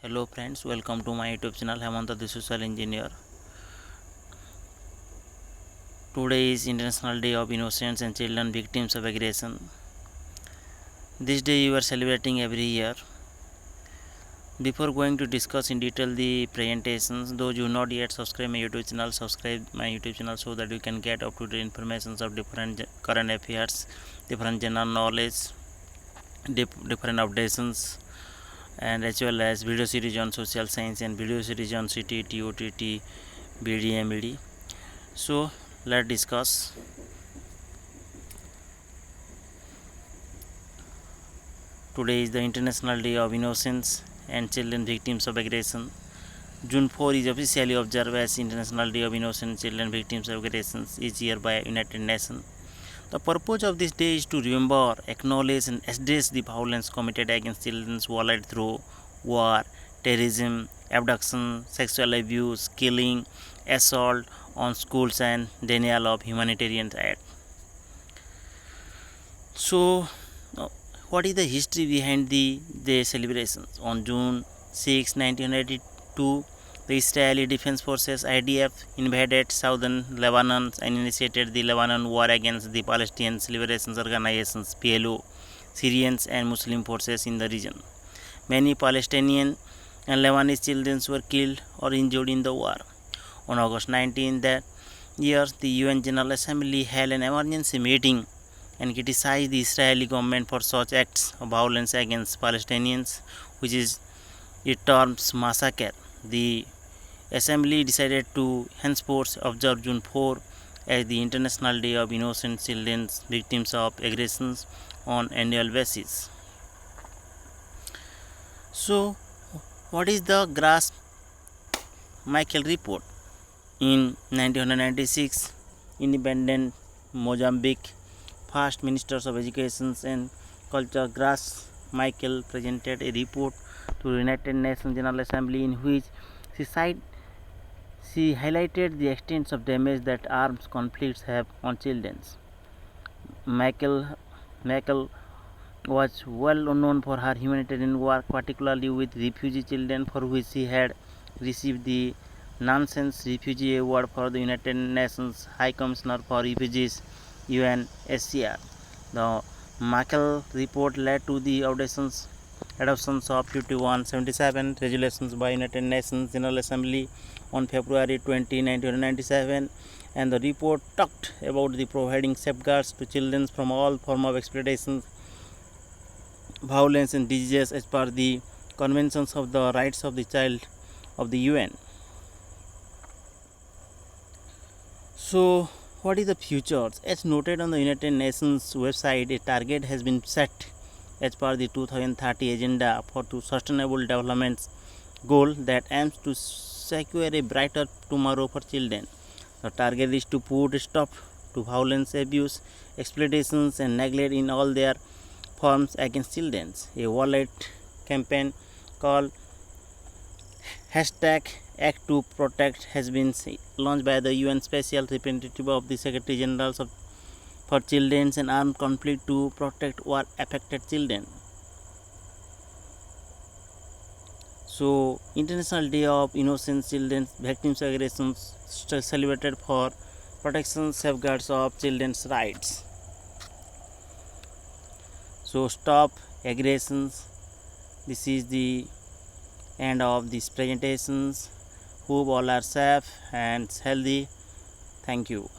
Hello friends, welcome to my YouTube channel Hemanta the Social Engineer. Today is International Day of Innocents and Children Victims of Aggression. This day you are celebrating every year. Before going to discuss in detail the presentations, those who not yet subscribe my YouTube channel, subscribe my YouTube channel so that you can get up to date information of different current affairs, different general knowledge, different updates, and as well as video series on social science and video series on CT, TOTT, BD, So let's discuss. Today is the International Day of Innocents and Children Victims of Aggression. June 4 is officially observed as International Day of Innocent Children Victims of Aggression each year by United Nations. The purpose of this day is to remember, acknowledge and address the violence committed against children worldwide through war, terrorism, abduction, sexual abuse, killing, assault on schools and denial of humanitarian aid. So, what is the history behind the celebrations? On June 6, 1982, the Israeli Defense Forces (IDF) invaded southern Lebanon and initiated the Lebanon War against the Palestinian Liberation Organizations (PLO), Syrians and Muslim forces in the region. Many Palestinian and Lebanese children were killed or injured in the war. On August 19 that year, the UN General Assembly held an emergency meeting and criticized the Israeli government for such acts of violence against Palestinians, which is it terms massacre. The Assembly decided to henceforth observe June 4 as the International Day of Innocent Children Victims of Aggressions on annual basis. So, what is the Grass-Michael report? In 1996, independent Mozambique first Ministers of Education and Culture Grass-Michael presented a report to the United Nations General Assembly in which she highlighted the extent of damage that armed conflicts have on children. Michael was well known for her humanitarian work, particularly with refugee children, for which she had received the Nansen's Refugee Award for the United Nations High Commissioner for Refugees UNHCR. The Michael report led to the adoptions of 5177 resolutions by United Nations General Assembly on February 20, 1997, and the report talked about the providing safeguards to children from all forms of exploitation, violence and diseases as per the Conventions of the Rights of the Child of the UN. So, what is the future? As noted on the United Nations website, a target has been set as per the 2030 Agenda for Sustainable Development goal that aims to secure a brighter tomorrow for children. The target is to put a stop to violence, abuse, exploitations and neglect in all their forms against children. A worldwide campaign called #Act to Protect has been launched by the UN Special Representative of the Secretary General for Children and Armed Conflict to protect war affected children. So, International Day of Innocent Children Victims of Aggression celebrated for protection safeguards of children's rights. So, stop aggressions. This is the end of these presentations. Hope all are safe and healthy. Thank you.